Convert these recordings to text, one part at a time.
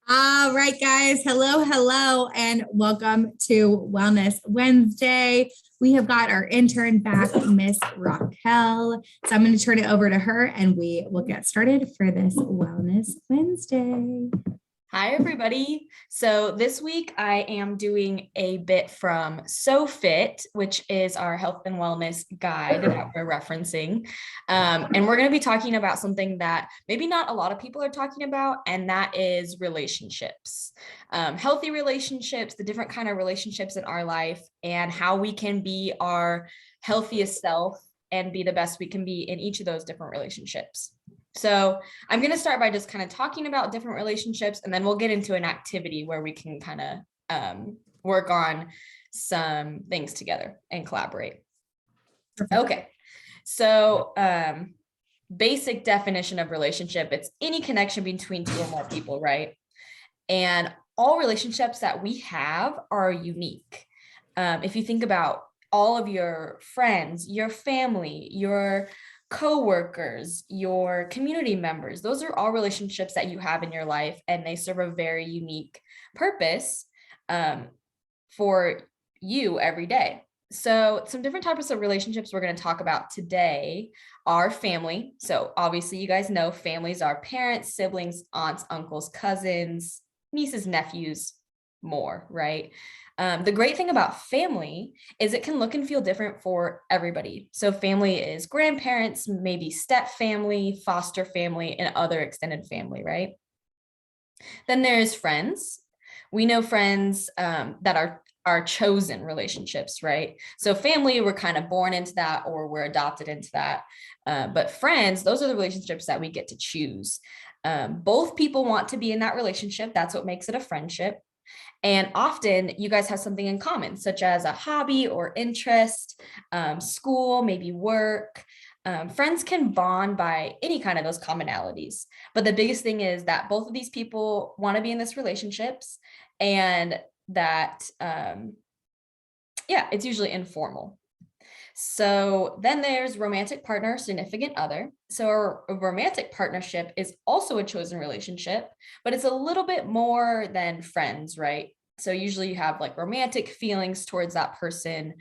All right, guys. Hello, and welcome to Wellness Wednesday. We have got our intern back, Miss Raquel. So I'm going to turn it over to her and we will get started for this Wellness Wednesday. Hi, everybody. So this week I am doing a bit from SoFit, which is our health and wellness guide that we're referencing. And we're going to be talking about something that maybe not a lot of people are talking about, and that is relationships. Healthy relationships, the different kind of relationships in our life, and how we can be our healthiest self and be the best we can be in each of those different relationships. So I'm going to start by just kind of talking about different relationships, and then we'll get into an activity where we can kind of work on some things together and collaborate. Okay. So basic definition of relationship, it's any connection between two or more people, right? And all relationships that we have are unique. If you think about all of your friends, your family, your co-workers, your community members, those are all relationships that you have in your life, and they serve a very unique purpose for you every day. So some different types of relationships we're going to talk about today are family. So obviously you guys know families are parents, siblings, aunts, uncles, cousins, nieces, nephews, more, right? The great thing about family is it can look and feel different for everybody. So family is grandparents, maybe step family, foster family, and other extended family, right? Then there's friends. We know friends that are chosen relationships, right? So family, we're kind of born into that or we're adopted into that. But friends, those are the relationships that we get to choose. Both people want to be in that relationship. That's what makes it a friendship. And often you guys have something in common, such as a hobby or interest, school, maybe work. Friends can bond by any kind of those commonalities. But the biggest thing is that both of these people want to be in this relationships, and that, it's usually informal. So then there's romantic partner, significant other. So a romantic partnership is also a chosen relationship, but it's a little bit more than friends, right? So usually you have like romantic feelings towards that person.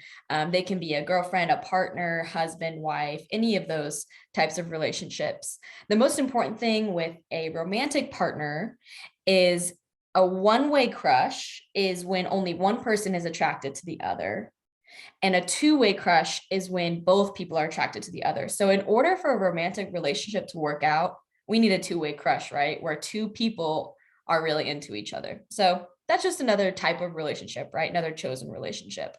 They can be a girlfriend, a partner, husband, wife, any of those types of relationships. The most important thing with a romantic partner is a one-way crush is when only one person is attracted to the other. And a two-way crush is when both people are attracted to the other. So in order for a romantic relationship to work out, we need a two-way crush, right? Where two people are really into each other. So that's just another type of relationship, right? Another chosen relationship.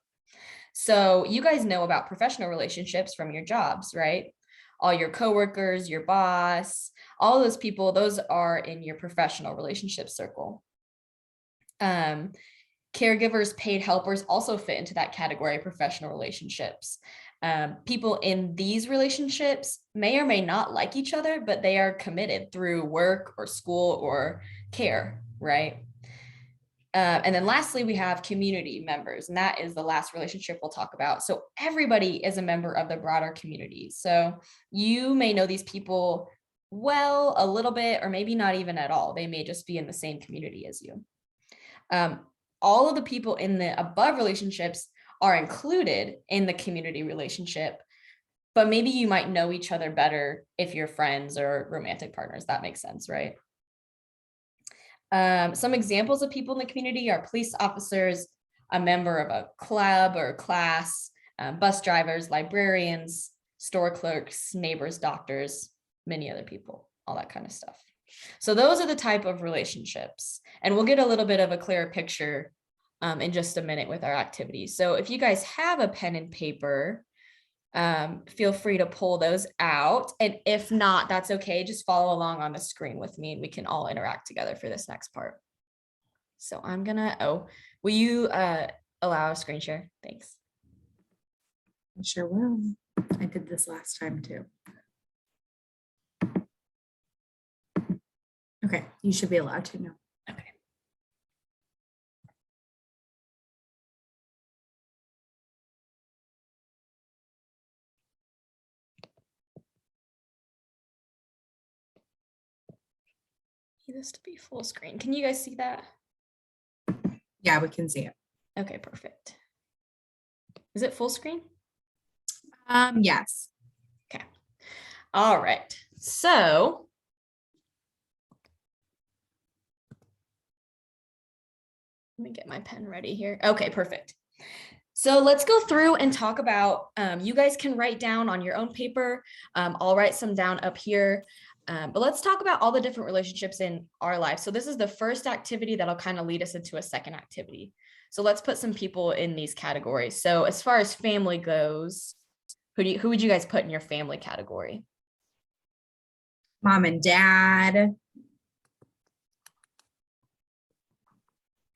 So you guys know about professional relationships from your jobs, right? All your coworkers, your boss, all those people, those are in your professional relationship circle. Caregivers, paid helpers also fit into that category of professional relationships. People in these relationships may or may not like each other, but they are committed through work or school or care, right? And then lastly, we have community members, and that is the last relationship we'll talk about. So everybody is a member of the broader community. So you may know these people well, a little bit, or maybe not even at all. They may just be in the same community as you. All of the people in the above relationships are included in the community relationship, but maybe you might know each other better if you're friends or romantic partners. That makes sense, right? Some examples of people in the community are police officers, a member of a club or class, bus drivers, librarians, store clerks, neighbors, doctors, many other people, all that kind of stuff. So those are the type of relationships, and we'll get a little bit of a clearer picture in just a minute with our activities. So if you guys have a pen and paper, feel free to pull those out. And if not, that's okay. Just follow along on the screen with me and we can all interact together for this next part. So I'm gonna, will you allow a screen share? Thanks. I sure will. I did this last time too. Okay, you should be allowed to now. Okay. Need this to be full screen. Can you guys see that? Yeah, we can see it. Okay, perfect. Is it full screen? Yes. Okay. All right. So let me get my pen ready here. Okay, perfect. So let's go through and talk about, you guys can write down on your own paper. I'll write some down up here. But let's talk about all the different relationships in our life. So this is the first activity that'll kind of lead us into a second activity. So let's put some people in these categories. So as far as family goes, who would you guys put in your family category? Mom and dad.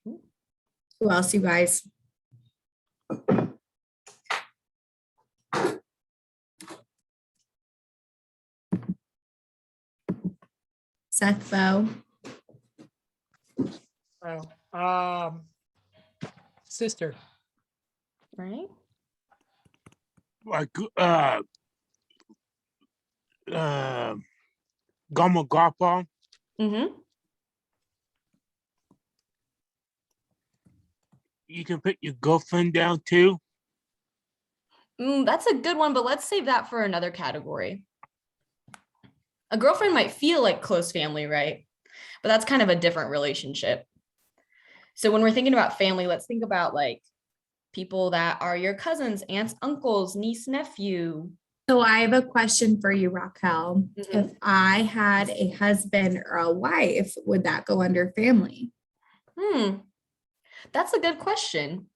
Who else, you guys? Seth, Bo. Oh, sister. Right? Like Gama Gapa. Mm-hmm. You can put your girlfriend down too. That's a good one, but let's save that for another category. A girlfriend might feel like close family, right? But that's kind of a different relationship. So when we're thinking about family, let's think about like people that are your cousins, aunts, uncles, niece, nephew. So I have a question for you, Raquel. Mhm. If I had a husband or a wife, would that go under family? That's a good question.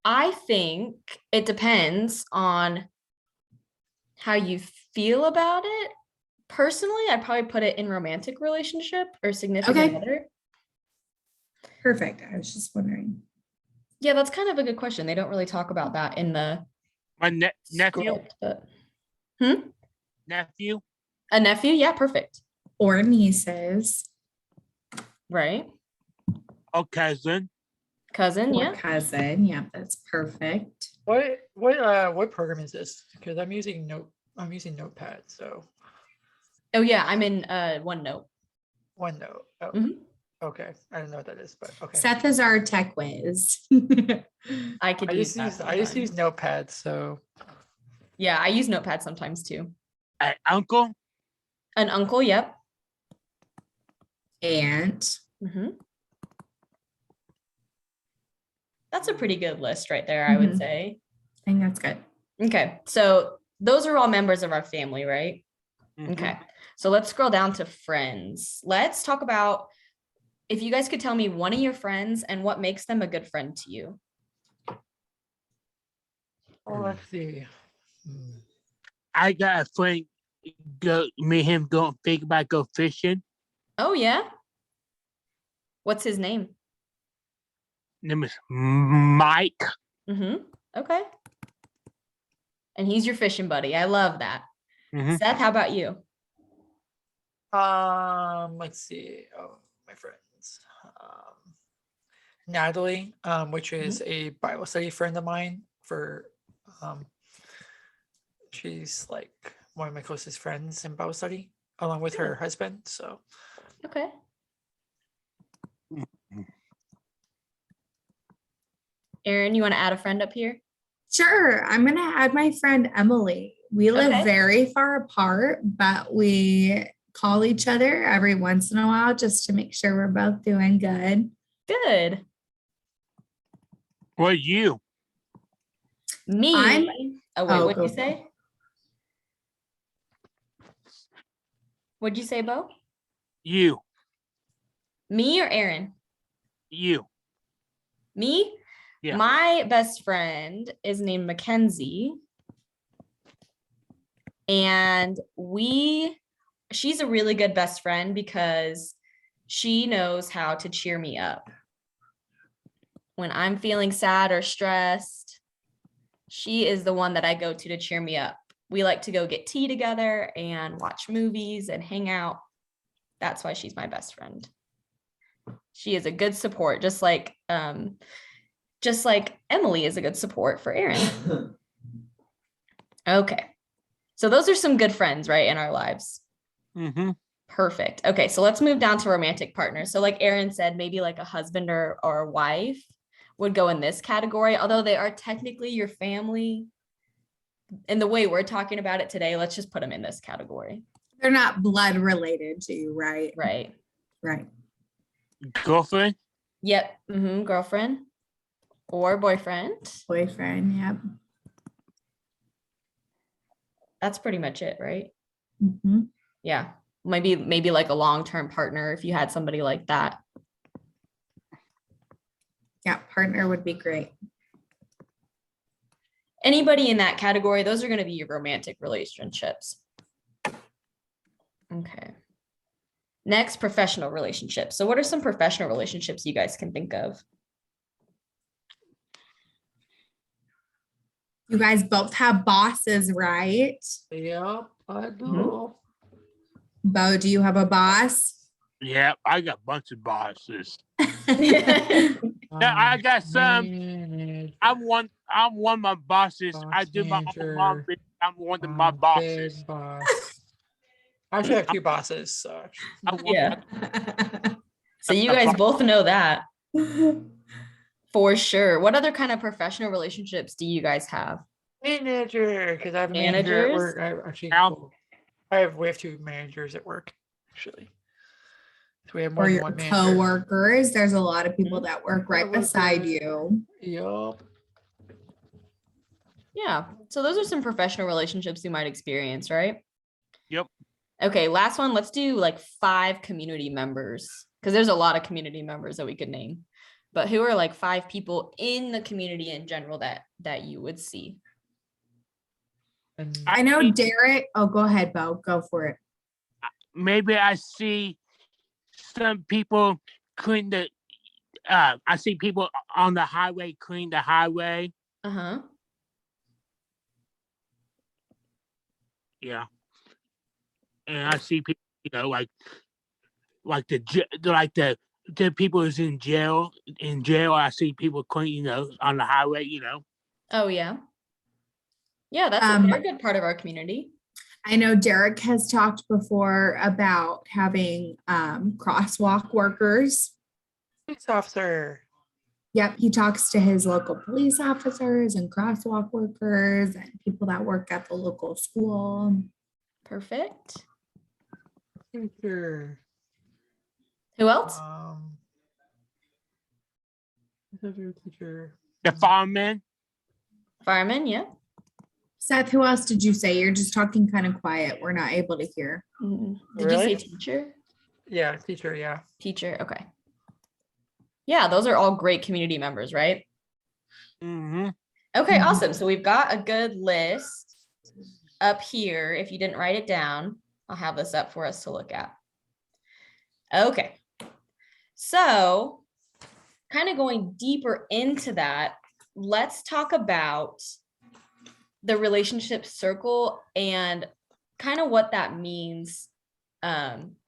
I think it depends on how you feel about it. Personally, I'd probably put it in romantic relationship or significant Okay. other. Perfect. I was just wondering. Yeah, that's kind of a good question. They don't really talk about that in the My nephew. script, but Nephew. a nephew, yeah, perfect. Or nieces. Right. Or cousin. Cousin, Or yeah. cousin. Yeah, that's perfect. What program is this? Because I'm using Notepad, so Oh yeah, I'm in OneNote. OneNote. Oh, Mhm. okay. I don't know what that is, but okay. Seth is our tech whiz. I could I use just that use I just use sometimes. Notepad, so Yeah, I use Notepad sometimes too. An uncle. An uncle, yep. Aunt. Mhm. That's a pretty good list right there, I would Mhm. say. I think that's good. Okay, so those are all members of our family, right? Mhm. Okay, so let's scroll down to friends. Let's talk about if you guys could tell me one of your friends and what makes them a good friend to you. let's see. I got a friend. Me and him don't think about go fishing. Oh yeah? What's his name? Name is Mike. Mm-hmm. Okay. And he's your fishing buddy. I love that. Mhm. Seth, how about you? Let's see. Oh, my friends. Natalie, which is a Bible study friend of mine. She's like one of my closest friends in Bible study, along with her husband. So Okay. Aaron, you want to add a friend up here? Sure. I'm going to add my friend Emily. We live Okay. very far apart, but we call each other every once in a while just to make sure we're both doing good. Good. What you? Me. Oh, wait, Oh, what'd you go. say? What'd you say, Bo? You. Me or Aaron? You. Me? Yeah. My best friend is named Mackenzie. And she's a really good best friend because she knows how to cheer me up. When I'm feeling sad or stressed, she is the one that I go to cheer me up. We like to go get tea together and watch movies and hang out. That's why she's my best friend. She is a good support, just like Emily is a good support for Aaron. Okay. So those are some good friends, right, in our lives. Mm-hmm. Perfect. Okay, so let's move down to romantic partners. So like Erin said, maybe like a husband or a wife would go in this category, although they are technically your family. In the way we're talking about it today, let's just put them in this category. They're not blood related to you, right? Right. Right. Girlfriend? Yep. Girlfriend or boyfriend. Boyfriend, yep. That's pretty much it, right? Mhm. Yeah. Maybe like a long-term partner if you had somebody like that. Yeah, partner would be great. Anybody in that category, those are going to be your romantic relationships. Okay. Next, professional relationships. So what are some professional relationships you guys can think of? You guys both have bosses, right? Yep, I do. Bo, do you have a boss? Yeah, I got a bunch of bosses. Yeah. Yeah, I got some. Manager, I'm one of my bosses. I boss do my own manager, marketing. I'm one of my bosses. big boss. I actually have 2 bosses, so I'm one- So you guys both know that for sure. What other kind of professional relationships do you guys have? manager, because I have a manager at Managers? work. I actually, Al- we have 2 managers at work, actually. So we have more Or than your one manager. coworkers. There's a lot of people that work right beside Coworkers. you. Yup. Yeah. So those are some professional relationships you might experience, right? Yep. Okay, last one. Let's do like 5 community members because there's a lot of community members that we could name. But who are like 5 people in the community in general that you would see? And I know Derek. Oh, go ahead, Bo. Go for it. Maybe I see some people clean the. I see people on the highway clean the highway. Uh-huh. Yeah, and I see people, like the people who's in jail. In jail, I see people clean, on the highway. Oh yeah. Yeah, they're a good part of our community. I know Derek has talked before about having crosswalk workers. police officer. Yep, he talks to his local police officers and crosswalk workers and people that work at the local school. Perfect. Teacher. Who else? Another teacher. The firemen. Fireman, yeah. Seth, who else did you say? You're just talking kind of quiet. We're not able to hear. Did you say Really? teacher? Yeah, teacher. Yeah. Teacher, okay. Yeah, those are all great community members, right? Mm-hmm. Okay, Mhm. awesome. So we've got a good list up here. If you didn't write it down, I'll have this up for us to look at. Okay. So kind of going deeper into that, let's talk about the relationship circle and kind of what that means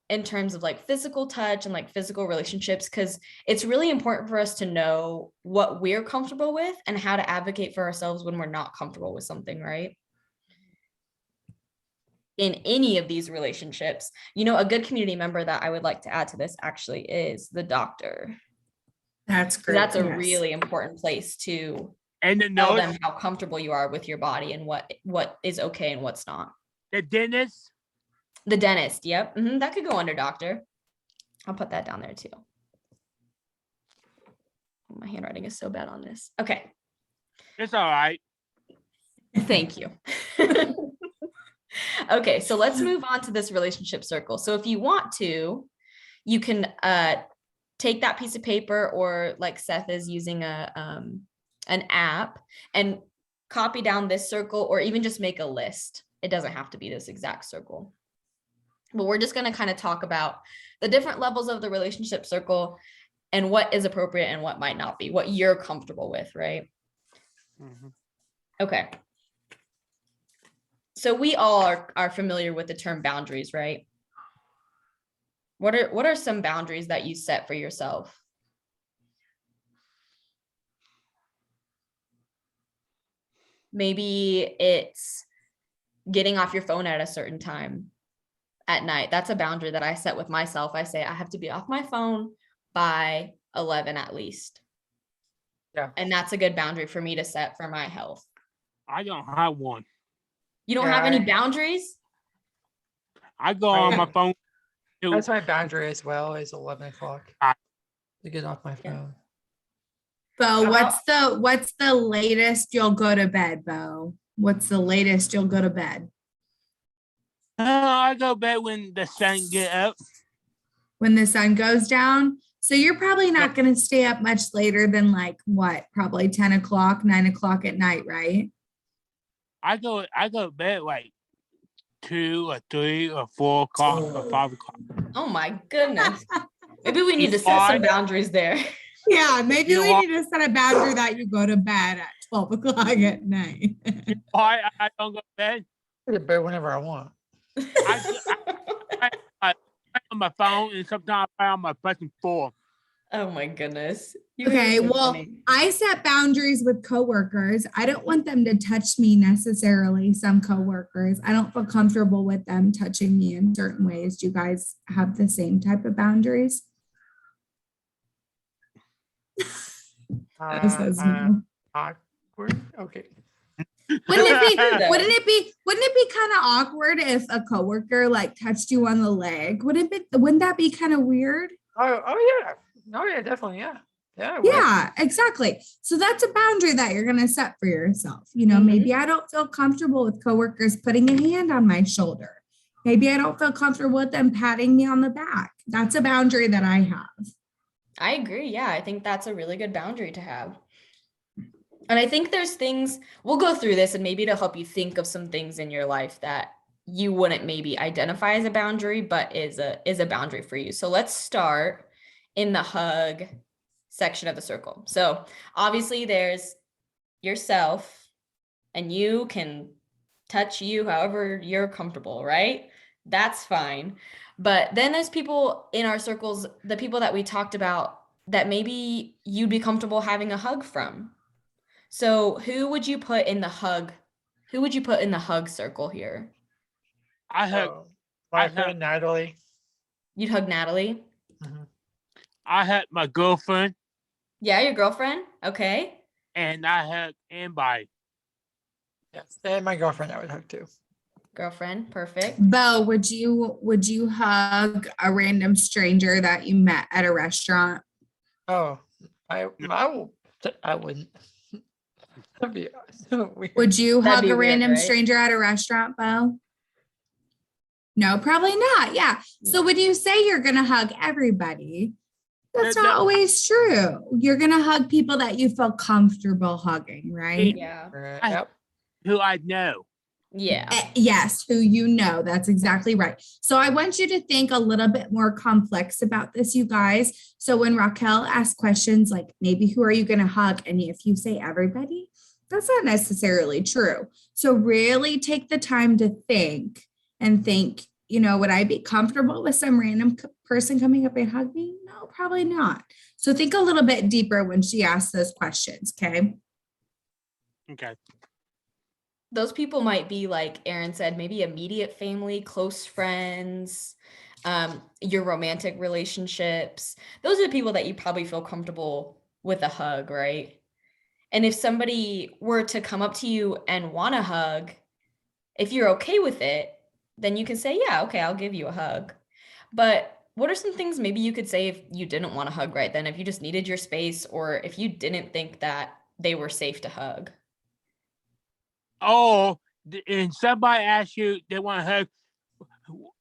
in terms of like physical touch and like physical relationships, because it's really important for us to know what we're comfortable with and how to advocate for ourselves when we're not comfortable with something, right? In any of these relationships, a good community member that I would like to add to this actually is the doctor. That's great. That's a yes. really important place to And the tell nurse, them how comfortable you are with your body and what is okay and what's not. the dentist. The dentist, yep. That could go under doctor. I'll put that down there too. My handwriting is so bad on this. Okay. It's all right. Thank you. Okay, so let's move on to this relationship circle. So if you want to, you can take that piece of paper, or like Seth is using an app, and copy down this circle, or even just make a list. It doesn't have to be this exact circle. But we're just going to kind of talk about the different levels of the relationship circle and what is appropriate and what might not be, what you're comfortable with, right? Mm-hmm. Okay. So we all are familiar with the term boundaries, right? What are some boundaries that you set for yourself? Maybe it's getting off your phone at a certain time. at night. That's a boundary that I set with myself. I say I have to be off my phone by 11 at least. Yeah. And that's a good boundary for me to set for my health. I don't have one. You don't Yeah, have any I- boundaries? I go on my I- phone. too. That's my boundary as well, is 11 o'clock Ah. to get off my Yeah. phone. Bo, How what's the latest you'll go to bed, Bo? What's the latest you'll go to bed? I go to bed when the sun get up. When the sun goes down? So you're probably not going to stay up much later than like what? Probably 10 o'clock, 9 o'clock at night, right? I go to bed like 2 or 3 or 4 o'clock or 5 o'clock. Oh my goodness. Maybe we need to set Why? some boundaries there. Yeah, maybe You know we what? need to set a boundary that you go to bed at 12 o'clock at night. I don't go to bed. I go to bed whenever I want. I on my phone and sometimes I on my button 4. Oh my goodness. You guys Okay, are so well, funny. I set boundaries with coworkers. I don't want them to touch me necessarily, some coworkers. I don't feel comfortable with them touching me in certain ways. Do you guys have the same type of boundaries? Says no. Awkward. Okay. Wouldn't it be Though. wouldn't it be kind of awkward if a coworker like touched you on the leg? Wouldn't that be kind of weird? Oh yeah. Oh yeah, definitely. Yeah. Yeah. it would. Yeah, exactly. So that's a boundary that you're gonna set for yourself. You know, Mhm. maybe I don't feel comfortable with coworkers putting a hand on my shoulder. Maybe I don't feel comfortable with them patting me on the back. That's a boundary that I have. I agree. Yeah, I think that's a really good boundary to have. And I think there's things, we'll go through this and maybe to help you think of some things in your life that you wouldn't maybe identify as a boundary, but is a boundary for you. So let's start in the hug section of the circle. So obviously there's yourself and you can touch you however you're comfortable, right? That's fine. But then there's people in our circles, the people that we talked about that maybe you'd be comfortable having a hug from. So who would you put in the hug? Who would you put in the hug circle here? I hug So, my I friend Natalie. You'd hug Natalie? Mhm. I hug my girlfriend Yeah, your girlfriend? Okay. and I hug anybody. Yes. And my girlfriend I would hug too. Girlfriend, perfect. Bo, would you hug a random stranger that you met at a restaurant? Oh, I wouldn't. That'd be so weird. Would you That'd hug be a weird, random right? stranger at a restaurant, Bo? No, probably not. Yeah. So when you say you're going to hug everybody, that's That- not that- always true. You're going to hug people that you feel comfortable hugging, right? Yeah. Right, I- Yep. Who I know. Yeah. Yes, who you know. That's exactly right. So I want you to think a little bit more complex about this, you guys. So when Raquel asks questions like maybe who are you going to hug? And if you say everybody, that's not necessarily true. So really take the time to think and think, you know, would I be comfortable with some random person coming up and hug me? No, probably not. So think a little bit deeper when she asks those questions. Okay. Okay. Those people might be like Aaron said, maybe immediate family, close friends, your romantic relationships. Those are the people that you probably feel comfortable with a hug, right? And if somebody were to come up to you and want a hug, if you're okay with it, then you can say, yeah, okay, I'll give you a hug. But what are some things maybe you could say if you didn't want a hug right then, if you just needed your space or if you didn't think that they were safe to hug? Oh, and somebody asks you they want to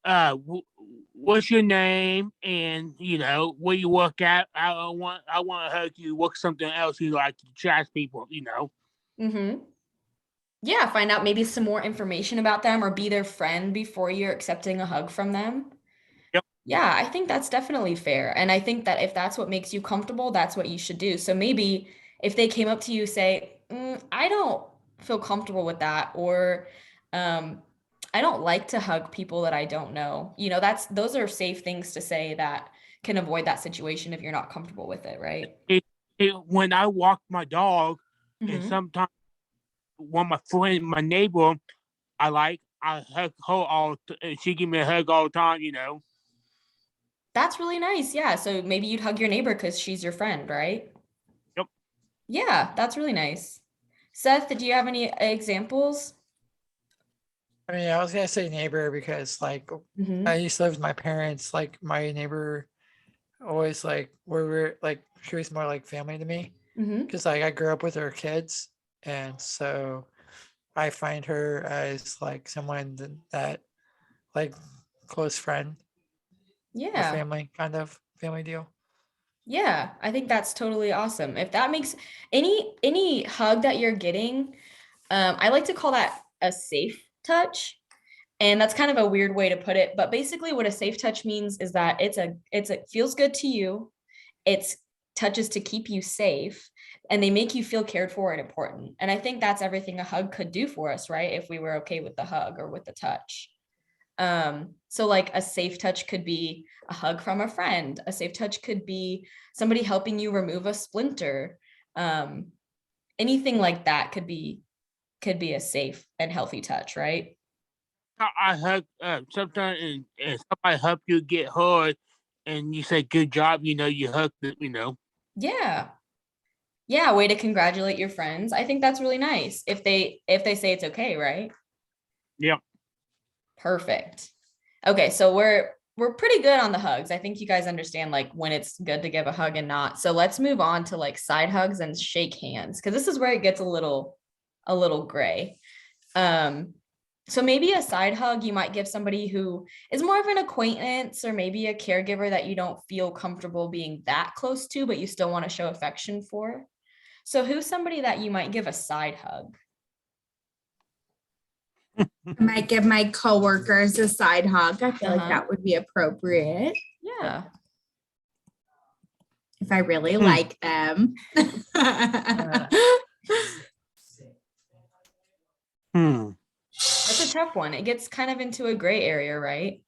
hug. What's your name? And you know where you work at. I want to hug you. What's something else you like to chat people? You know. Mm-hmm. Yeah, find out maybe some more information about them or be their friend before you're accepting a hug from them. Yep. Yeah, I think that's definitely fair. And I think that if that's what makes you comfortable, that's what you should do. So maybe if they came up to you, say, I don't feel comfortable with that, or I don't like to hug people that I don't know. You know, those are safe things to say that can avoid that situation if you're not comfortable with it, right? When I walk my dog, and Mhm. sometimes when my neighbor, I I hug her and she give me a hug all the time. You know. That's really nice. Yeah. So maybe you'd hug your neighbor because she's your friend, right? Yep. Yeah, that's really nice. Seth, do you have any examples? I mean, I was gonna say neighbor because like Mhm. I used to live with my parents. Like my neighbor always like we're like she was more like family to me Mhm. because like I grew up with her kids, and so I find her as like someone that like close friend or Yeah. family kind of family deal. Yeah, I think that's totally awesome. If that makes any hug that you're getting, I like to call that a safe touch. And that's kind of a weird way to put it, but basically what a safe touch means is that it feels good to you. It's touches to keep you safe and they make you feel cared for and important. And I think that's everything a hug could do for us, right? If we were okay with the hug or with the touch. So like a safe touch could be a hug from a friend. A safe touch could be somebody helping you remove a splinter. Um, anything like that could be a safe and healthy touch, right? I hug sometimes and somebody help you get hard, and you say good job. You know, you hug them. You know. Yeah. Yeah, way to congratulate your friends. I think that's really nice if they say it's okay, right? Yep. Perfect. Okay, so we're pretty good on the hugs. I think you guys understand like when it's good to give a hug and not. So let's move on to like side hugs and shake hands because this is where it gets a little gray. Um so maybe a side hug you might give somebody who is more of an acquaintance or maybe a caregiver that you don't feel comfortable being that close to, but you still want to show affection for. So who's somebody that you might give a side hug? I might give my coworkers a side hug. I feel like Uh-huh. that would be appropriate Yeah. if I really Hmm. like them. That's a tough one. It gets kind of into a gray area, right?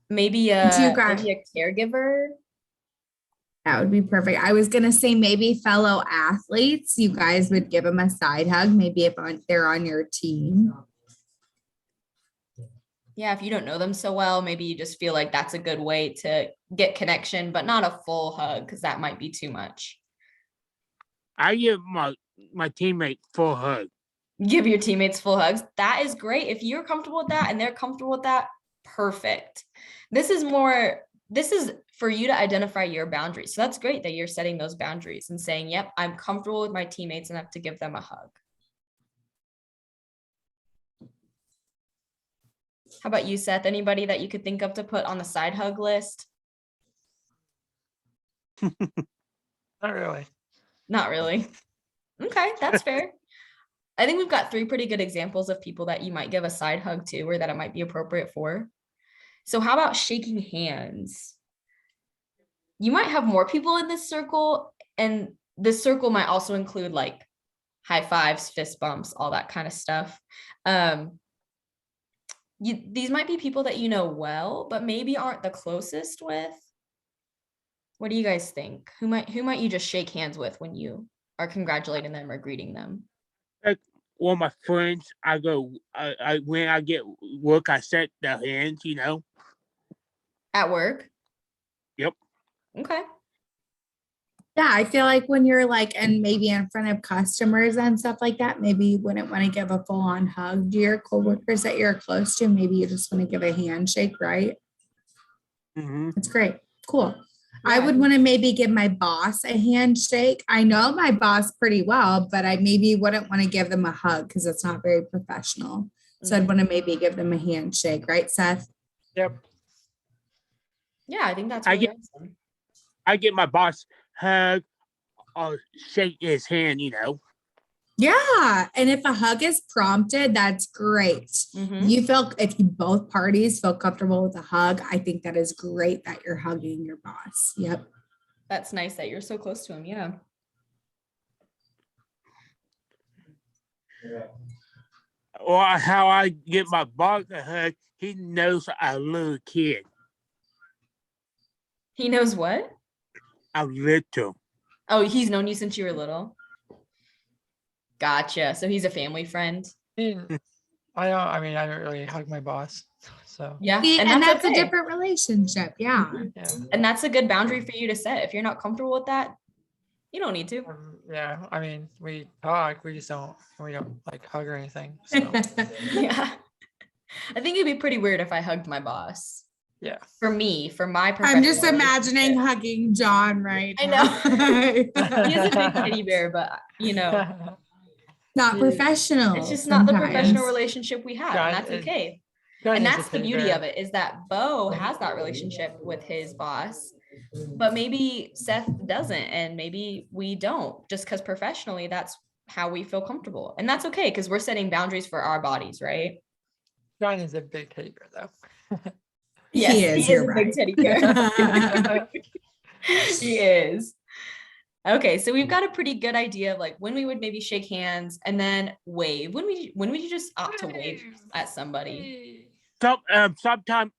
Maybe Do you guys- maybe a caregiver. That would be perfect. I was gonna say maybe fellow athletes, you guys would give them a side hug, maybe if they're on your team. Yeah, if you don't know them so well, maybe you just feel like that's a good way to get connection, but not a full hug because that might be too much. I give my teammate full hug. Give your teammates full hugs. That is great. If you're comfortable with that and they're comfortable with that, perfect. This is for you to identify your boundaries. So that's great that you're setting those boundaries and saying, yep, I'm comfortable with my teammates enough to give them a hug. How about you, Seth? Anybody that you could think of to put on the side hug list? Not really. Not really. Okay, that's fair. I think we've got 3 pretty good examples of people that you might give a side hug to or that it might be appropriate for. So how about shaking hands? You might have more people in this circle, and this circle might also include like high fives, fist bumps, all that kind of stuff. These might be people that you know well, but maybe aren't the closest with. What do you guys think? Who might you just shake hands with when you are congratulating them or greeting them? Like one of my friends, I go. I when I get work, I set the hands. You know. At work? Yep. Okay. Yeah, I feel like when you're like, and maybe in front of customers and stuff like that, maybe you wouldn't want to give a full on hug to your coworkers that you're close to. Maybe you just want to give a handshake, right? Mm-hmm. That's great. Cool. I Yeah. would want to maybe give my boss a handshake. I know my boss pretty well, but I maybe wouldn't want to give them a hug because it's not very professional. So I'd Mhm. want to maybe give them a handshake, right, Seth? Yep. Yeah, I think that's I really get- awesome. I get my boss hug or shake his hand. You know. Yeah. And if a hug is prompted, that's great. Mhm. You feel if you both parties feel comfortable with a hug, I think that is great that you're hugging your boss. Yep. That's nice that you're so close to him. Yeah. Or how I get my boss a hug. He knows a little kid. He knows what? A little. Oh, he's known you since you were little. Gotcha. So he's a family friend. And I don't really hug my boss. So Yeah. See, And and that's that's a okay. different relationship. Yeah. yeah. And that's a good boundary for you to set. If you're not comfortable with that, you don't need to. Yeah. I mean, we talk, we don't like hug or anything. So Yeah. I think it'd be pretty weird if I hugged my boss. yeah. For me, for my I'm just professional imagining relationship. hugging John right I now. He is a big teddy bear, but Not professional. it's just not the professional sometimes. relationship we have, John and that's is- okay. John And is a that's the teddy beauty bear. of it, is that Bo has that relationship with his boss, but maybe Seth doesn't, and maybe we don't, just because professionally that's how we feel comfortable. And that's okay, because we're setting boundaries for our bodies, right? John is a big teddy bear though. Yes, He is, you're a big right. teddy bear. He is. Okay, so we've got a pretty good idea of like when we would maybe shake hands and then wave. When would you just opt to wave at somebody? Sometimes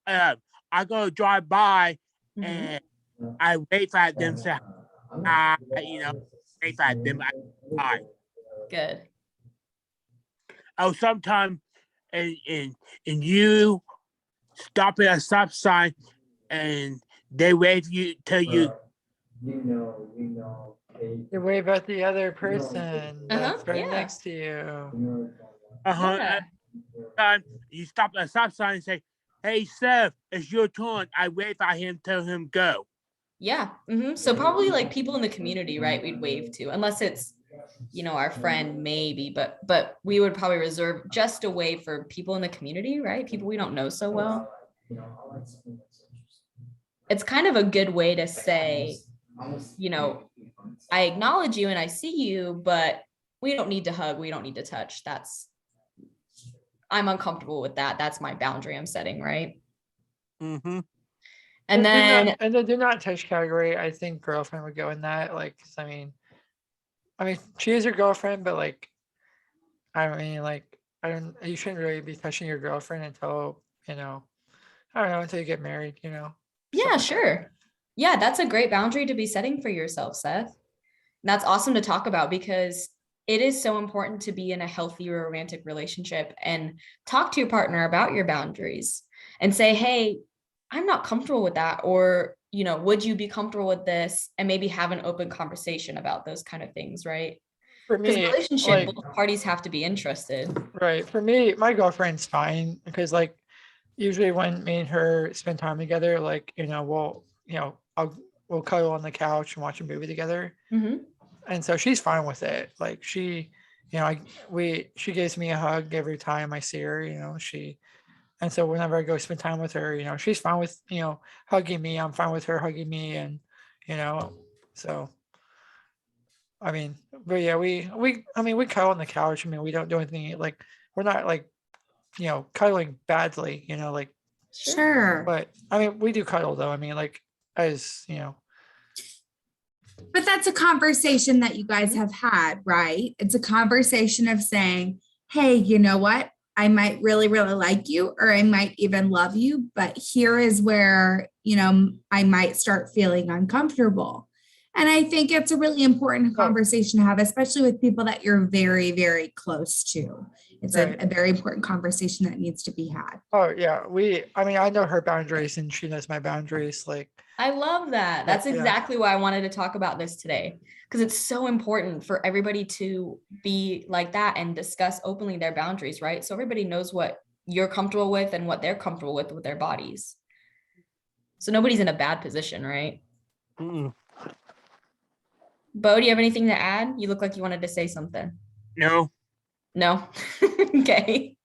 I go drive by Mhm. and I wave at them, say hi, wave at them. Hi. Good. Oh, sometimes and you stop at a stop sign and they wave you, tell you, You wave at the other person that's right yeah. next to you. uh-huh. Yeah. You stop at a stop sign and say, hey, Seth, it's your turn. I wave at him, tell him go. Yeah. So probably like people in the community, right? We'd wave to, unless it's, our friend maybe, but we would probably reserve just a wave for people in the community, right? People we don't know so well. It's kind of a good way to say, I acknowledge you and I see you, but we don't need to hug. We don't need to touch. I'm uncomfortable with that. That's my boundary I'm setting, right? Mm-hmm. And then, and the do not touch category, I think girlfriend would go in that. Like, 'cause I mean, she is your girlfriend, but like, you shouldn't really be touching your girlfriend until, I don't know, until you get married, yeah, So, sure. Yeah, that's a great boundary to be setting for yourself, Seth. And that's awesome to talk about, because it is so important to be in a healthy romantic relationship and talk to your partner about your boundaries and say, hey, I'm not comfortable with that. Or, would you be comfortable with this? And maybe have an open conversation about those kind of things, right? For Because me, relationship, like, both parties have to be interested. right. For me, my girlfriend's fine because like usually when me and her spend time together, like, we'll cuddle on the couch and watch a movie together. Mhm. And so she's fine with it. Like she, she gives me a hug every time I see her, and so whenever I go spend time with her, she's fine with, hugging me. I'm fine with her hugging me. And, so, I mean, but yeah, we cuddle on the couch. We don't do anything like, we're not like, cuddling badly, like, Sure. but we do cuddle though. Like as, But that's a conversation that you guys have had, right? It's a conversation of saying, hey, you know what? I might really, really like you, or I might even love you, but here is where, I might start feeling uncomfortable. And I think it's a really important conversation to have, especially with people that you're very, very close to. It's Right. a very important conversation that needs to be had. oh yeah, I know her boundaries and she knows my boundaries. Like, I love that. That's Yeah. exactly why I wanted to talk about this today, because it's so important for everybody to be like that and discuss openly their boundaries, right? So everybody knows what you're comfortable with and what they're comfortable with their bodies. So nobody's in a bad position, right? Mm-mm. Bo, do you have anything to add? You look like you wanted to say something. No. No? Okay.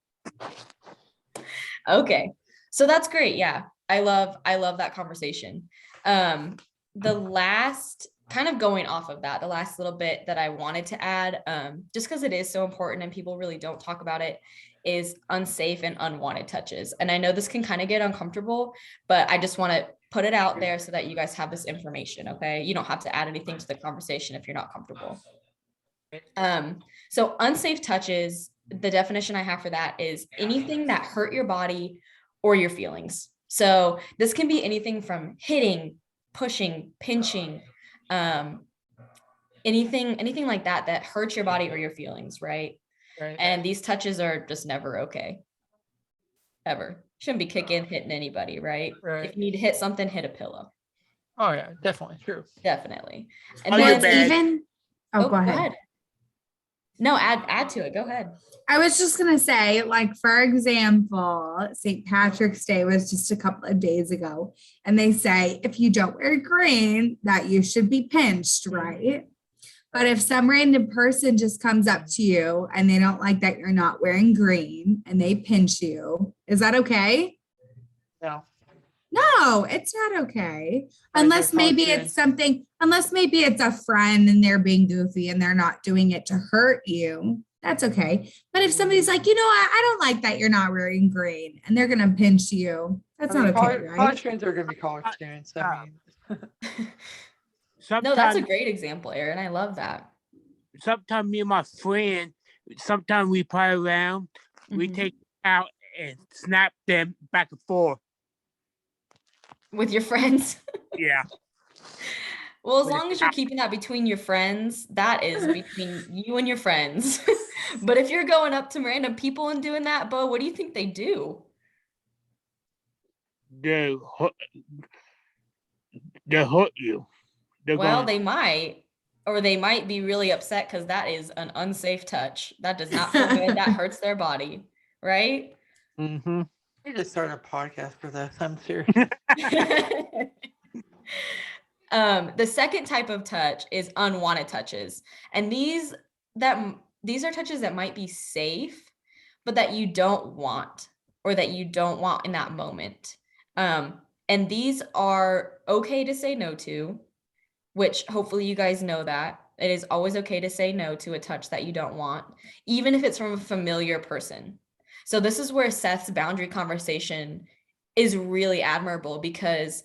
Okay. So that's great. Yeah. I love that conversation. The last kind of going off of that, the last little bit that I wanted to add, just because it is so important and people really don't talk about it, is unsafe and unwanted touches. And I know this can kind of get uncomfortable, but I just want to put it out there so that you guys have this information. Okay. You don't have to add anything to the conversation if you're not comfortable. So unsafe touches, the definition I have for that is anything that hurt your body or your feelings. So this can be anything from hitting, pushing, pinching, anything like that hurts your body or your feelings, right? Right. And these touches are just never okay. Ever. Shouldn't be kicking, hitting anybody, right? Right. If you need to hit something, hit a pillow. Oh yeah, definitely true. Definitely. And Oh, Well, you're it's then, bad. even. Oh, go ahead. No, add to it. Go ahead. I was just gonna say, like, for example, St. Patrick's Day was just a couple of days ago, and they say if you don't wear green, that you should be pinched, right? But if some random person just comes up to you and they don't like that you're not wearing green and they pinch you, is that okay? No. No, it's not okay. Right, Unless they're maybe culture. it's something, unless maybe it's a friend and they're being goofy and they're not doing it to hurt you. That's okay. But if somebody's like, you know what, I don't like that you're not wearing green and they're gonna pinch you, that's I mean, not okay, college right? students are going to be college students. I mean, No, that's a Sometimes, great example, Aaron. I love that. sometimes me and my friend, sometimes we play around, we Mhm. take out and snap them back and forth. With your friends. Yeah. Well, as With a long as you're towel. keeping that between your friends, that is between you and your friends. But if you're going up to random people and doing that, Bo, what do you think they do? They'll hurt you. They're Well, going, they might, or they might be really upset because that is an unsafe touch. That does not feel good. That hurts their body, right? mm-hmm. we just started a podcast for this. I'm serious. The second type of touch is unwanted touches. And these are touches that might be safe, but that you don't want or that you don't want in that moment. And these are okay to say no to, which hopefully you guys know that. It is always okay to say no to a touch that you don't want, even if it's from a familiar person. So this is where Seth's boundary conversation is really admirable because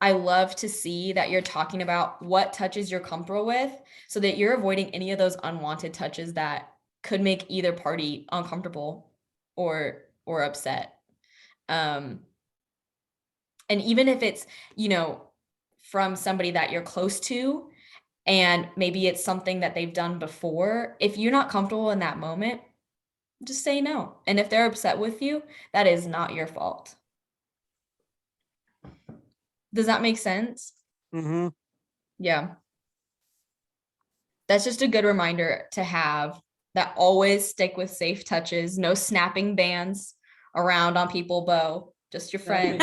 I love to see that you're talking about what touches you're comfortable with so that you're avoiding any of those unwanted touches that could make either party uncomfortable or upset. And even if it's, from somebody that you're close to, and maybe it's something that they've done before, if you're not comfortable in that moment, just say no. And if they're upset with you, that is not your fault. Does that make sense? Mm-hmm. Yeah. That's just a good reminder to have, that always stick with safe touches, no snapping bands around on people, Bo, just your friend.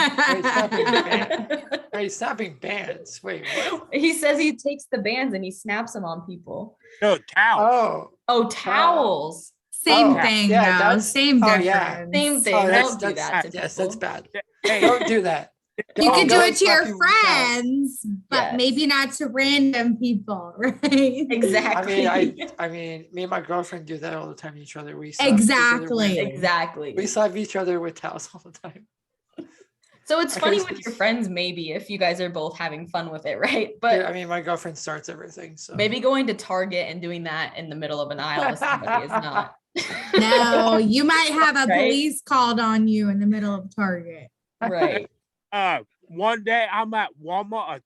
Wait, snapping bands. Wait, what? He says he takes the bands and he snaps them on people. No, towel. Oh, Towels. Same Oh, thing, yeah, though. that's- Same oh, difference. yeah. Same thing. oh, Don't do that to yes, people. that's bad. Hey, Don't do that. You Oh, can do don't it to your slap people with towels. friends, but Yes. maybe not to random people, right? Exactly. I mean, me and my girlfriend do that all the time to each other. We slap each other Exactly. with- Exactly. We slap each other with towels all the time. So it's I funny guess with it's- your friends, maybe, if you guys are both having fun with it, right? Yeah, But I mean, my girlfriend starts everything. So maybe going to Target and doing that in the middle of an aisle with somebody is not. No, you might have a Right? police called on you in the middle of Target. Right. one day I'm at Walmart,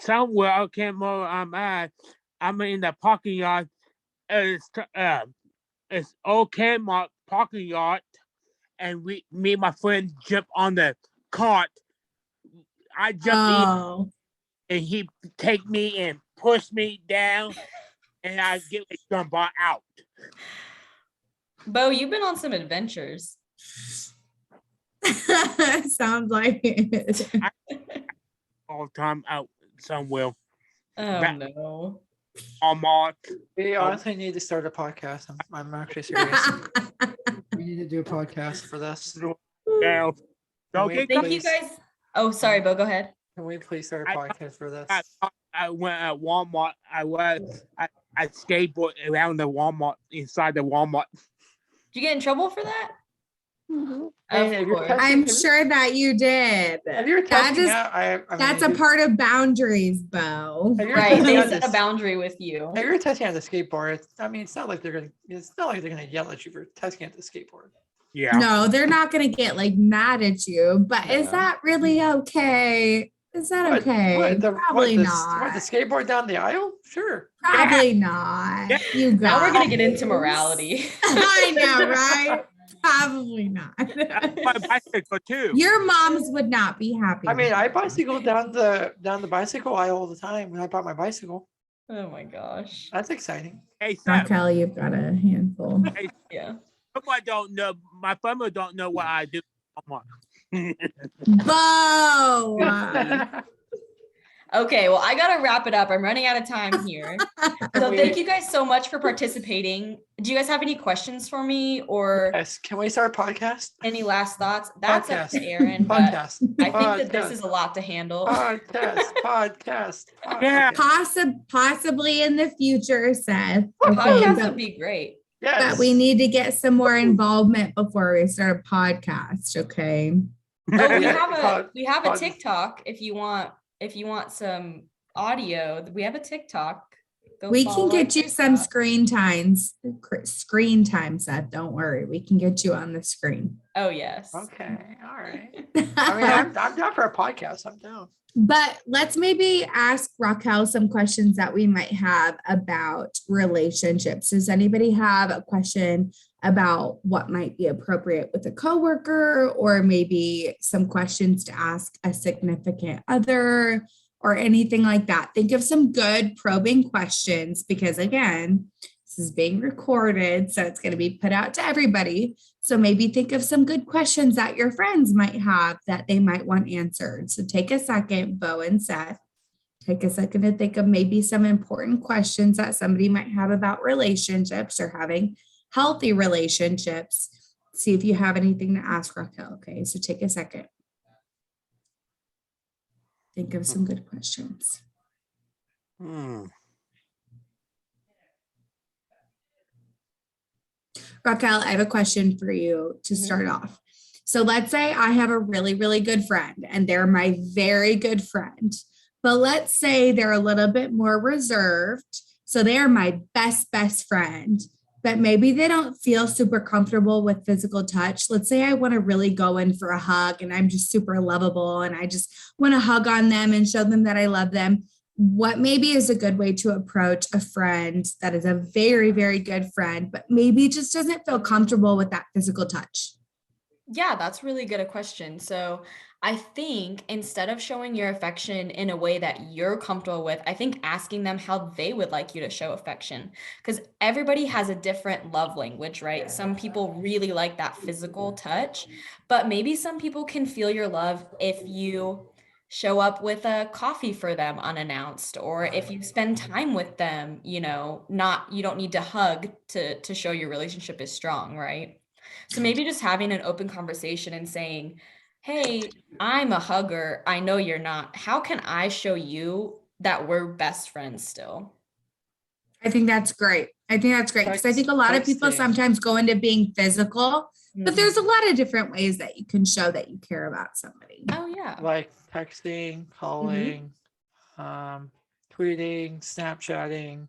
somewhere, I can't remember where I'm at. I'm in the parking yard. It's old Kmart parking yard, and me and my friend jump on the cart. I jumped Oh, in, and he take me and push me down, and I get a jump out. Bo, you've been on some adventures. sounds like it. All the time out somewhere. Oh Back- no. Walmart. we honestly need to start a podcast. I'm actually serious. We need to do a podcast for this. Down. Don't we get Thank caught. you guys. Oh, sorry, Bo, go ahead. Can we please start a I- podcast for this? I went at Walmart. I skateboard around the Walmart, inside the Walmart. Did you get in trouble for that? Hey, Of if you're course. testing- I'm sure that you did. If you're That testing is- out, I That's mean, a part of boundaries, Bo. if you're Right. testing They out set a this- boundary with you. If you're testing out the skateboard, it's not like they're gonna yell at you for testing out the skateboard. Yeah. No, they're not going to get like mad at you, but is Yeah. that really okay? Is that What, okay? Probably the not. skateboard down the aisle? Sure. Probably not. Yeah. You Now we're gonna guys. get into morality. I know, right? Probably not. That's my bicycle too. Your moms would not be happy. I mean, with I you. bicycle down the bicycle aisle all the time when I bought my bicycle. Oh my gosh. That's exciting. Hey, Seth, Raquel, you've got a handful. Yeah. somebody don't know. My family don't know what I do. Bo. Okay, well, I gotta wrap it up. I'm running out of time here. So thank you guys so much for participating. Do you guys have any questions for me or Yes. Can we start a podcast? any last thoughts? That's up to Podcast. Aaron, but Podcast. I think that this is a lot to handle. Podcast. Yeah. Possibly in the future, Seth. Podcast but, would be great. Yes. but we need to get some more involvement before we start a podcast. Okay. Oh, Yeah, we have a pod- TikTok if you want some audio. We have a TikTok. Go We can follow get our you some TikTok. screen time, Seth. Don't worry. We can get you on the screen. Oh yes. Okay. All right. I mean, I'm down for a podcast. I'm down. But let's maybe ask Raquel some questions that we might have about relationships. Does anybody have a question about what might be appropriate with a coworker, or maybe some questions to ask a significant other, or anything like that? Think of some good probing questions, because again, this is being recorded, so it's going to be put out to everybody. So maybe think of some good questions that your friends might have that they might want answered. So take a second, Bo and Seth. Take a second to think of maybe some important questions that somebody might have about relationships or having healthy relationships. See if you have anything to ask Raquel. Okay, so take a second. Think of some good questions. Raquel, I have a question for you to start off. So let's say I have a really, really good friend and they're my very good friend, but let's say they're a little bit more reserved. So they're my best friend, but maybe they don't feel super comfortable with physical touch. Let's say I want to really go in for a hug and I'm just super lovable and I just want to hug on them and show them that I love them. What maybe is a good way to approach a friend that is a very, very good friend, but maybe just doesn't feel comfortable with that physical touch? Yeah, that's really good a question. So I think instead of showing your affection in a way that you're comfortable with, I think asking them how they would like you to show affection, because everybody has a different love language, right? Some people really like that physical touch, but maybe some people can feel your love if you show up with a coffee for them unannounced, or if you spend time with them, you don't need to hug to show your relationship is strong, right? So maybe just having an open conversation and saying, hey, I'm a hugger. I know you're not. How can I show you that we're best friends still? I think that's great. Because I think a lot of people Texting. sometimes go into being physical, but there's a lot of different ways that you can show that you care about somebody. Oh yeah. Like texting, calling, tweeting, Snapchatting,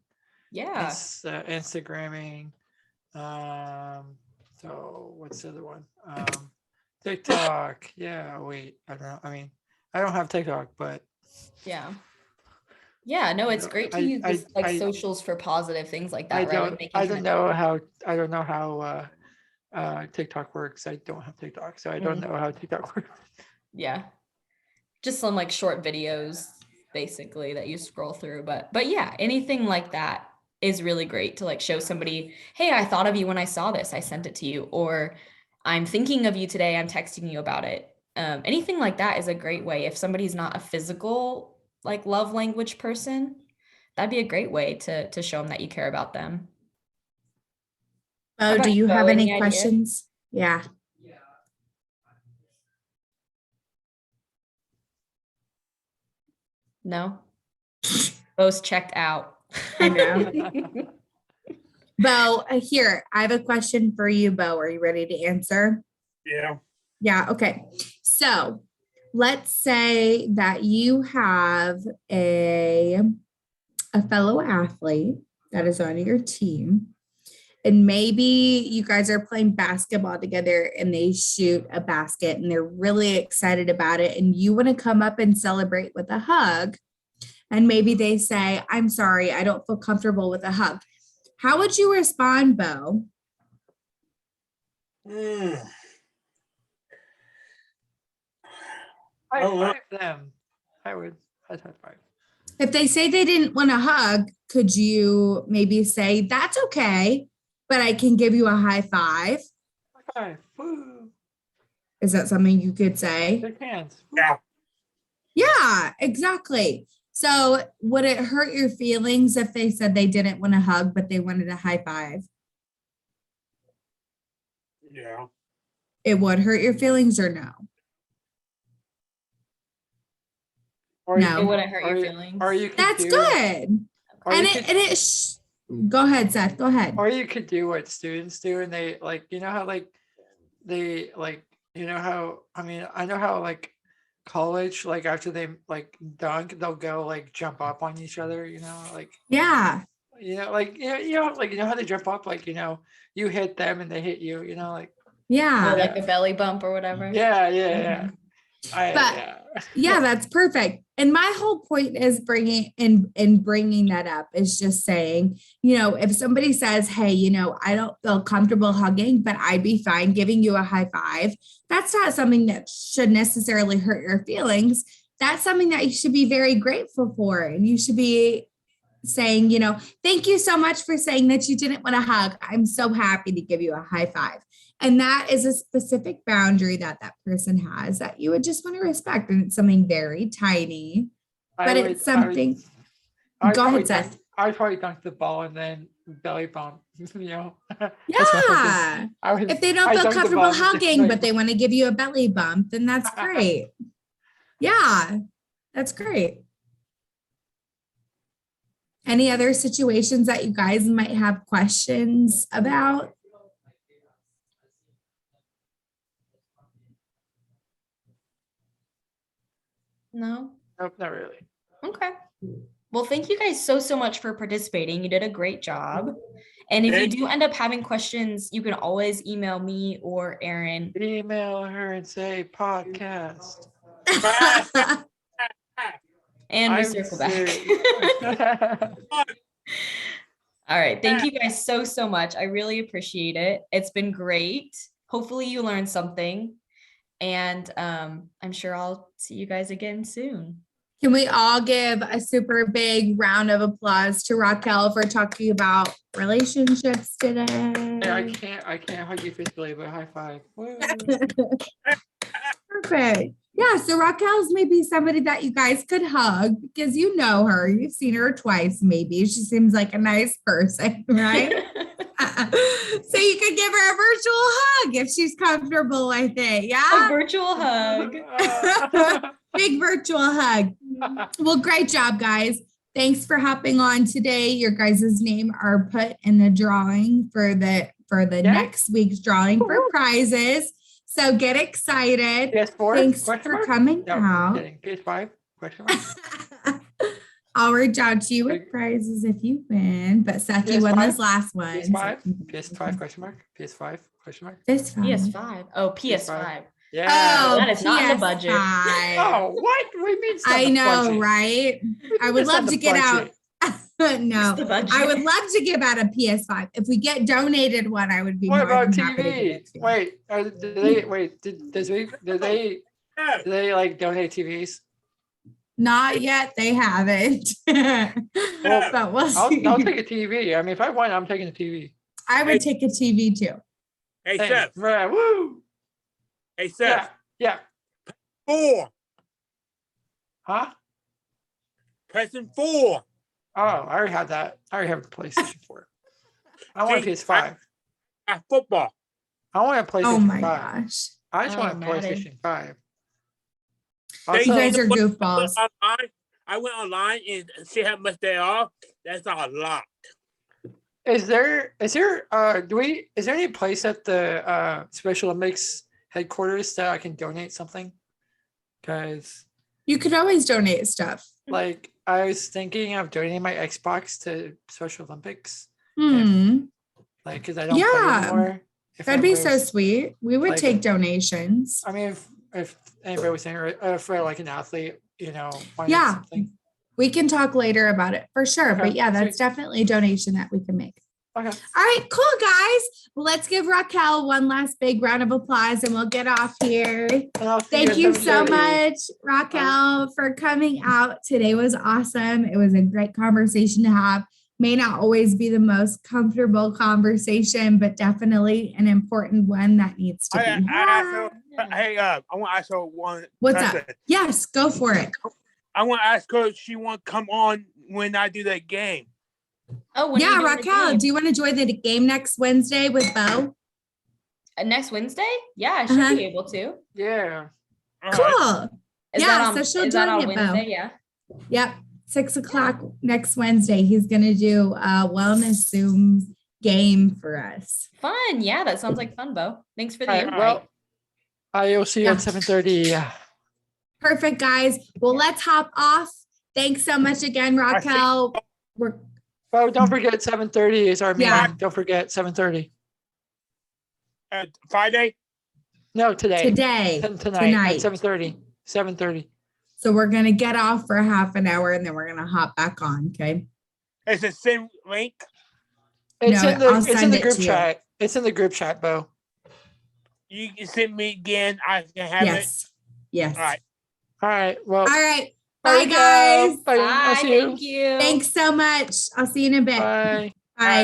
Yeah. Instagramming. So what's the other one? TikTok. Yeah, wait. I don't know. I mean, I don't have TikTok, but Yeah. Yeah, no, it's great to use this, socials for positive things like that, right? Like making I don't know how TikTok works. I don't have TikTok, so I don't know how TikTok works. Yeah. Just some like short videos basically that you scroll through, but yeah, anything like that is really great to like show somebody, hey, I thought of you when I saw this, I sent it to you, or I'm thinking of you today, I'm texting you about it. Anything like that is a great way. If somebody's not a physical like love language person, that'd be a great way to show them that you care about them. How Oh, about do you you, have Bo? any Any idea? questions? Yeah. No? Bo's checked out. I know. Bo, here, I have a question for you, Bo. Are you ready to answer? Yeah. Yeah, okay. So let's say that you have a fellow athlete that is on your team, and maybe you guys are playing basketball together and they shoot a basket and they're really excited about it and you want to come up and celebrate with a hug, and maybe they say, I'm sorry, I don't feel comfortable with a hug. How would you respond, Bo? I Oh, high five them. I'd high five. If they say they didn't want a hug, could you maybe say, that's okay, but I can give you a high five? High five. Woo. Is that something you could say? Shake hands. Yeah. Yeah, exactly. So would it hurt your feelings if they said they didn't want a hug, but they wanted a high five? Yeah. It would hurt your feelings or no? Or you No. It can- wouldn't hurt or your you- feelings. Or you could That's do, good. Or And you it, could, and it, go ahead, Seth, go ahead. or you could do what students do, and they like, you know how like they like, you know how, I mean, I know how like college, like after they like dunk, they'll go like jump up on each other, you know, like, Yeah, like, like, you know how they jump up, like, you hit them and they hit you, like, Or yeah. like a belly bump or whatever. yeah. But- Yeah, that's perfect. And my whole point is bringing that up is just saying, if somebody says, hey, I don't feel comfortable hugging, but I'd be fine giving you a high five. That's not something that should necessarily hurt your feelings. That's something that you should be very grateful for. And you should be saying, thank you so much for saying that you didn't want a hug. I'm so happy to give you a high five. And that is a specific boundary that person has that you would just want to respect. And it's something very tiny, but it's something. Go ahead, Seth. I'd probably dunk the ball and then belly bump, That's what I Yeah. would- If they don't I'd feel dunk the comfortable ball and just hugging, like- but they want to give you a belly bump, then that's great. Yeah, that's great. Any other situations that you guys might have questions about? No? Nope, not really. Okay. Well, thank you guys so much for participating. You did a great job. And if you Thank- do end up having questions, you can always email me or Aaron. Email her and say podcast. And we I'm circle back. serious. All right. Thank you guys so much. I really appreciate it. It's been great. Hopefully you learned something. And I'm sure I'll see you guys again soon. Can we all give a super big round of applause to Raquel for talking about relationships today? Yeah, I can't hug you physically, but high five. Woo. Perfect. Yeah, so Raquel's maybe somebody that you guys could hug because you know her. You've seen her twice, maybe. She seems like a nice person, right? So you could give her a virtual hug if she's comfortable with it. A Yeah. virtual hug. Big virtual hug. Well, great job, guys. Thanks for hopping on today. Your guys' name are put in the drawing for the next week's drawing for prizes. So get excited. PS4? Thanks Question for mark? coming No, I'm out. kidding. PS5? Question mark? I'll reach out to you with prizes if you win. But Seth, you won PS5? this last one. so PS5? congratulations. PS5? Question mark? PS5? Question mark? This fine. PS5. Oh, PS5. Yeah. Oh, That is not in the budget. PS5. Oh, what? We mean it's not I the know, budget. right? I would It's not love the to get out. budget. No, the budget. I would love to give out a PS5. If we get donated one, I would be What more about than happy to give TV? it to you. Wait, do they like donate TVs? Not yet. They haven't. But we'll see. I'll take a TV. I mean, if I want, I'm taking a TV. I would take a TV too. Hey, Hey, Seth. right, woo! Hey, Seth. Yeah. 4. Huh? Pressing 4. Oh, I already have that. I already have a PlayStation 4. I want a See, PS5. At football. I want a PlayStation Oh my 5. gosh. I just Oh, want a Madden. PlayStation 5. They- You Also, guys are goofballs. I went online and see how much they are. That's a lot. is there is there any place at the Special Olympics headquarters that I can donate something? Because You could always donate stuff. like I was thinking of donating my Xbox to Special Olympics. Hmm. Like, because I don't Yeah, play anymore. If That'd be so anybody's- sweet. We would like- take donations. I mean, if anybody was saying, for like an athlete, you know, wanted Yeah. something. We can talk later about it for sure. But Okay, yeah, that's sweet. definitely a donation that we can make. Okay. All right, cool, guys. Well, let's give Raquel one last big round of applause and we'll get off here. And I'll see Thank at you so 7:30. much, Raquel, for coming out. Today was awesome. It was a great conversation to have. May not always be the most comfortable conversation, but definitely an important one that needs to be I asked her, had. hey, I want to ask her one. What's up? question. Yes, go for it. I want to ask her if she want to come on when I do that game. Oh, when are Yeah, you doing the Raquel, game? do you want to join the game next Wednesday with Bo? Next Wednesday? Yeah, I should Uh-huh. be able to. Yeah. All right. Cool. Is Yeah, that on, so she'll is that join on it, Bo. Wednesday? Yeah. Yep. 6:00 next Wednesday. He's going to do a wellness Zoom game for us. Fun. Yeah, that sounds like fun, Bo. Thanks for the All right. invite. Well, I will see you Yeah. at 7:30. Yeah. Perfect, guys. Well, let's hop off. Thanks so much again, Raquel. We're Oh, don't forget 7:30 is our meeting. Yeah. Don't forget 7:30. Friday? No, today. today. Tonight Tonight. at 7:30. 7:30. So we're going to get off for half an hour and then we're going to hop back on. Okay. It's the same link. It's No, in the I'll it's in send the it group to you. chat. It's in the group chat, Bo. You can send me again. I can have it. Yes. Yes. All right. All right. Well, All right. there Bye, you go. guys. Bye. Bye. I'll see you. Thank you. Thanks so much. I'll see you in a bit. Bye. Bye.